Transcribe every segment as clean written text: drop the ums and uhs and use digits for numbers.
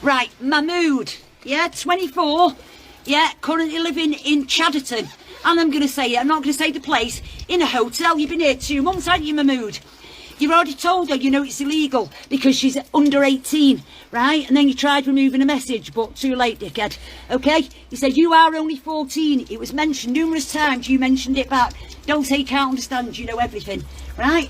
Right, Mahmood, yeah, 24, yeah, currently living in Chadderton. And I'm going to say it, I'm not going to say the place, in a hotel. You've been here 2 months, haven't you, Mahmood? You've already told her you know it's illegal because she's under 18, right? And then you tried removing a message, but too late, dickhead. Okay? You said you are only 14. It was mentioned numerous times. You mentioned it back. Don't say you can't understand. You know everything, right?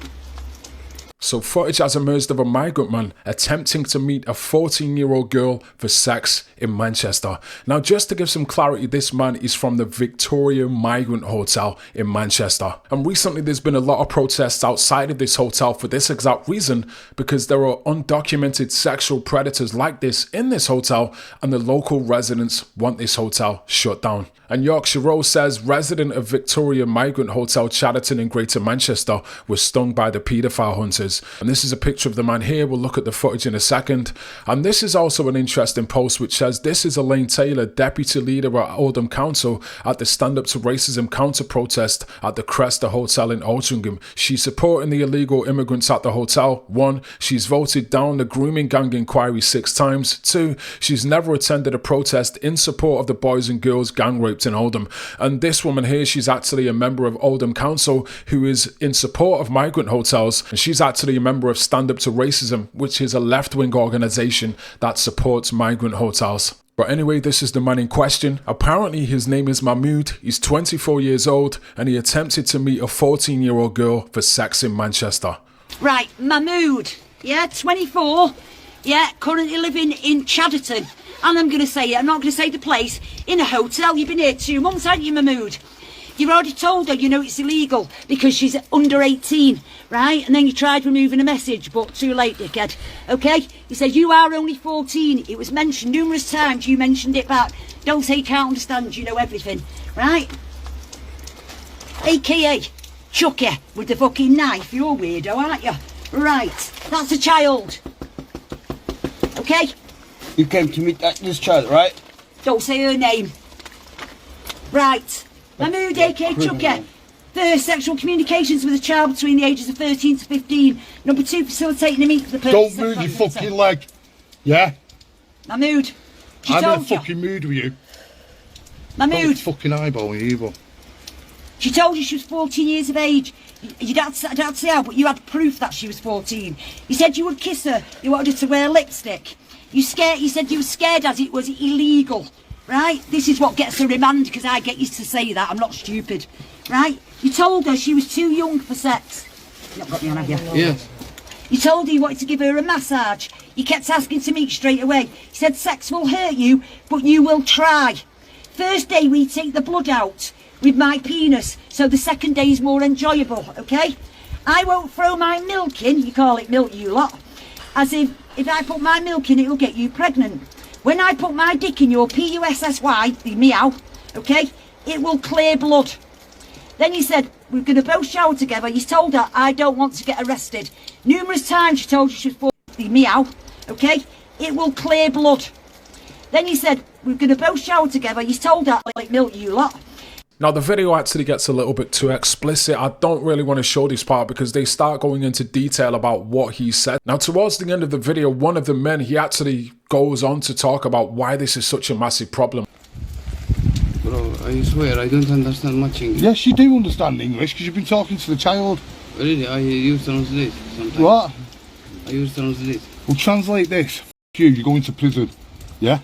So footage has emerged of a migrant man attempting to meet a 14-year-old girl for sex in Manchester. Now, just to give some clarity, this man is from the Victoria Migrant Hotel in Manchester. And recently there's been a lot of protests outside of this hotel for this exact reason, because there are undocumented sexual predators like this in this hotel, and the local residents want this hotel shut down. And Yorkshire Rose says resident of Victoria Migrant Hotel Chadderton in Greater Manchester was stung by the paedophile hunters. And this is a picture of the man here. We'll look at the footage in a second. And this is also an interesting post which says this is Elaine Taylor, deputy leader at Oldham Council, at the Stand Up to Racism counter protest at the Cresta Hotel in Altrincham. She's supporting the illegal immigrants at the hotel. 1, she's voted down the grooming gang inquiry 6 times. 2, she's never attended a protest in support of the boys and girls gang rape in Oldham. And this woman here, she's actually a member of Oldham Council who is in support of migrant hotels, and she's actually a member of Stand Up to Racism, which is a left-wing organisation that supports migrant hotels. But anyway, this is the man in question. Apparently his name is Mahmood, he's 24 years old, and he attempted to meet a 14-year-old girl for sex in Manchester. Right, Mahmood, yeah, 24, yeah, currently living in Chadderton. And I'm going to say it, I'm not going to say the place, in a hotel. You've been here 2 months, haven't you, Mahmood? You've already told her you know it's illegal because she's under 18, right? And then you tried removing a message, but too late, dickhead. Okay? You said you are only 14. It was mentioned numerous times. You mentioned it back. Don't say you can't understand. You know everything, right? AKA Chucky with the fucking knife. You're a weirdo, aren't you? Right. That's a child. Okay? You came to meet this child, right? Don't say her name. Right. Mahmood, aka Chucky. First, sexual communications with a child between the ages of 13 to 15. Number 2, facilitating a meet for the purpose Don't move your fucking leg. Yeah? Mahmood, she I'm in a told you. fucking mood with you. Mahmood, Fucking eyeball, you evil. she told you she was 14 years of age. You don't have to say how, but you had proof that she was 14. You said you would kiss her. You wanted her to wear lipstick. You said you were scared as it was illegal, right? This is what gets her remand, because I get you to say that. I'm not stupid, right? You told her she was too young for sex. You've not got me on, have you? Yes. You told her you wanted to give her a massage. You kept asking to meet straight away. You said sex will hurt you, but you will try. First day we take the blood out with my penis, so the second day is more enjoyable, okay? I won't throw my milk in, you call it milk, you lot, as if I put my milk in, it'll get you pregnant. When I put my dick in your P-U-S-S-Y, the meow, okay, it will clear blood. Then you said, we're going to both shower together. You told her, I don't want to get arrested. Numerous times you told her she was the meow, okay, it will clear blood. Then you said, we're going to both shower together. You told her, like milk, you lot. Now the video actually gets a little bit too explicit. I don't really want to show this part because they start going into detail about what he said. Now towards the end of the video, one of the men, he actually goes on to talk about why this is such a massive problem. Bro, I swear I don't understand much English. Yes, you do understand English because you've been talking to the child. Really, I use translate sometimes. What? I use translate. Well, translate this. You're going to prison. Yeah?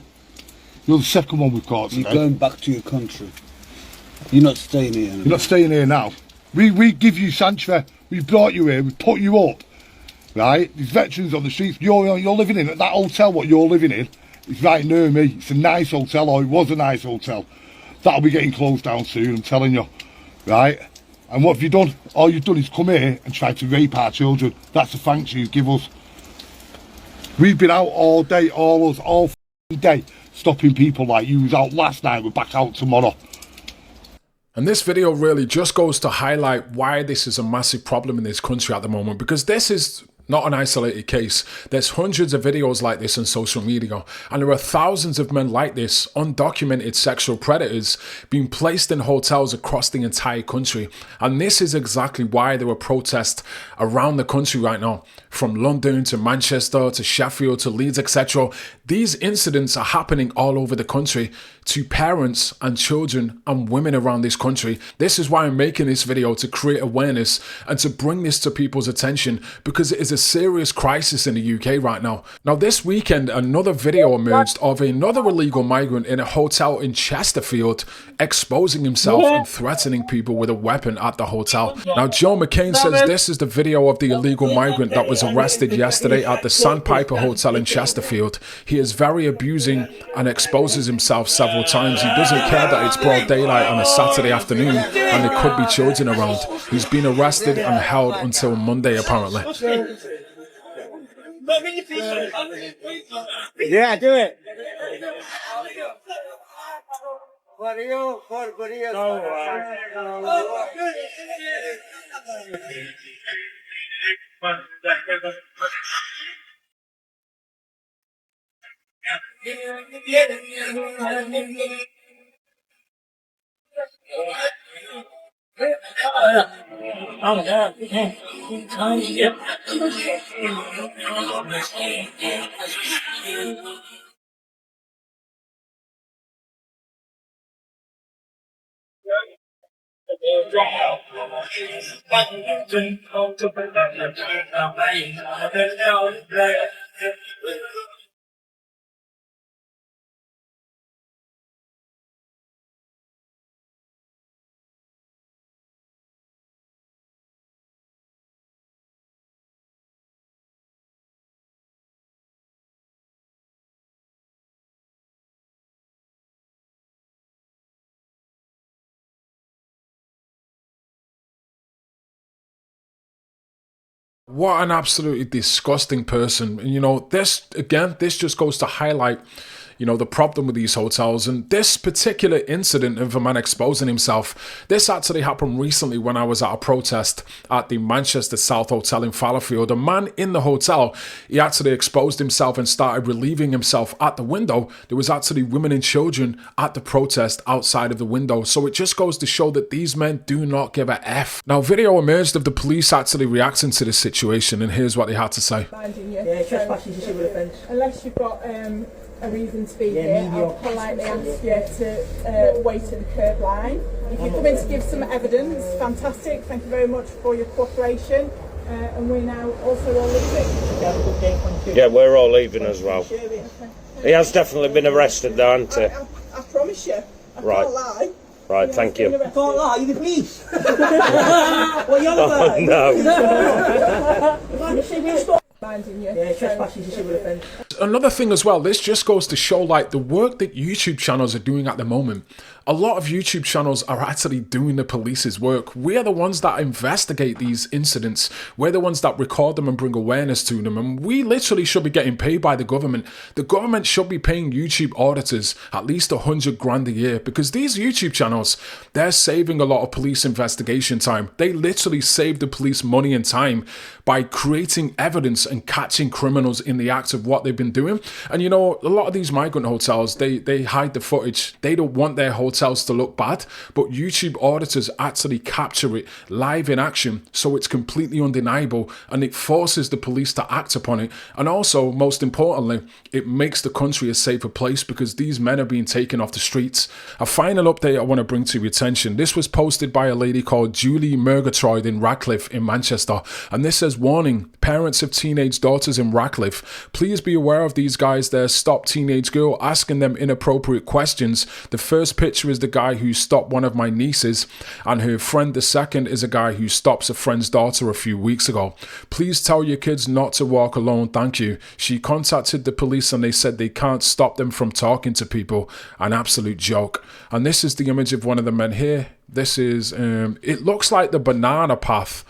You're the second one we've caught today. You're going back to your country. You're not staying here anymore. You're not staying here now. We give you sanctuary. We've brought you here. We've put you up. Right? There's veterans on the streets. You're living in that hotel. What you're living in is right near me. It's a nice hotel, or it was a nice hotel. That'll be getting closed down soon, I'm telling you. Right? And what have you done? All you've done is come here and try to rape our children. That's the thanks you give us. We've been out all day, all day, stopping people like you. Was out last night, we're back out tomorrow. And this video really just goes to highlight why this is a massive problem in this country at the moment, because this is not an isolated case. There's hundreds of videos like this on social media, and there are thousands of men like this, undocumented sexual predators, being placed in hotels across the entire country. And this is exactly why there are protests around the country right now, from London to Manchester to Sheffield to Leeds, etc. These incidents are happening all over the country to parents and children and women around this country. This is why I'm making this video, to create awareness and to bring this to people's attention, because it is a serious crisis in the UK right now. Now, this weekend, another video emerged of another illegal migrant in a hotel in Chesterfield exposing himself and threatening people with a weapon at the hotel. Now, Joe McCain says this is the video of the illegal migrant that was arrested yesterday at the Sandpiper Hotel in Chesterfield. He is very abusing and exposes himself several times. He doesn't care that it's broad daylight on a Saturday afternoon and there could be children around. He's been arrested and held until Monday, apparently. Yeah, do it. What an absolutely disgusting person. And you know, this just goes to highlight, you know, the problem with these hotels. And this particular incident of a man exposing himself, this actually happened recently when I was at a protest at the Manchester South Hotel in Fallowfield. A man in the hotel, he actually exposed himself and started relieving himself at the window. There was actually women and children at the protest outside of the window. So it just goes to show that these men do not give a F. Now, video emerged of the police actually reacting to this situation, and here's what they had to say. Unless you've got a reason to be here, I'll politely ask you to wait at the curb line. If you come in to give some evidence, fantastic, thank you very much for your cooperation. And we're now also all leaving. Yeah, we're all leaving as well. He has definitely been arrested though, hasn't he? I promise you, I can't lie. Right, thank you. Can't lie, you're the police. What are you on about? No. Another thing as well, this just goes to show like the work that YouTube channels are doing at the moment. A lot of YouTube channels are actually doing the police's work. We're the ones that investigate these incidents. We're the ones that record them and bring awareness to them. And we literally should be getting paid by the government. The government should be paying YouTube auditors at least 100 grand a year, because these YouTube channels, they're saving a lot of police investigation time. They literally save the police money and time by creating evidence and catching criminals in the act of what they've been doing. And you know, a lot of these migrant hotels, they hide the footage. They don't want their hotels to look bad, but YouTube auditors actually capture it live in action, so it's completely undeniable, and it forces the police to act upon it. And also, most importantly, it makes the country a safer place, because these men are being taken off the streets. A final update I want to bring to your attention. This was posted by a lady called Julie Murgatroyd in Radcliffe in Manchester, and this says, warning, parents of teenage daughters in Radcliffe, please be aware of these guys there. Stop teenage girl asking them inappropriate questions. The first picture is the guy who stopped one of my nieces, and her friend, the second, is a guy who stops a friend's daughter a few weeks ago. Please tell your kids not to walk alone, thank you. She contacted the police and they said they can't stop them from talking to people. An absolute joke. And this is the image of one of the men here. This is, it looks like the banana path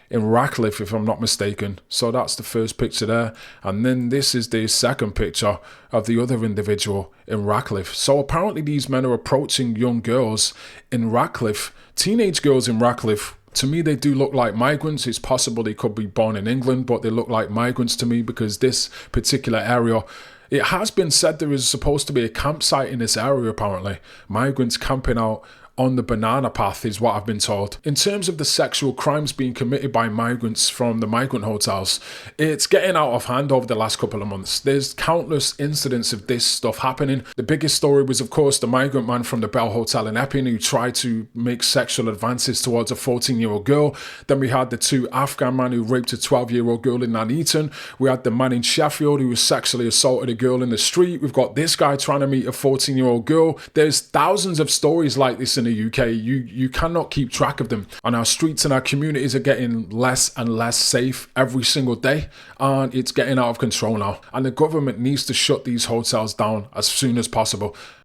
in Radcliffe, if I'm not mistaken. So that's the first picture there. And then this is the second picture of the other individual in Radcliffe. So apparently these men are approaching young girls in Radcliffe, teenage girls in Radcliffe, To me, they do look like migrants. It's possible they could be born in England, but they look like migrants to me because this particular area, it has been said there is supposed to be a campsite in this area apparently. Migrants camping out on the banana path is what I've been told. In terms of the sexual crimes being committed by migrants from the migrant hotels, it's getting out of hand over the last couple of months. There's countless incidents of this stuff happening. The biggest story was, of course, the migrant man from the Bell Hotel in Epping who tried to make sexual advances towards a 14-year-old girl. Then we had the 2 Afghan men who raped a 12-year-old girl in Nuneaton. We had the man in Sheffield who was sexually assaulted a girl in the street. We've got this guy trying to meet a 14-year-old girl. There's thousands of stories like this in the UK. You cannot keep track of them, and our streets and our communities are getting less and less safe every single day, and it's getting out of control now, and the government needs to shut these hotels down as soon as possible.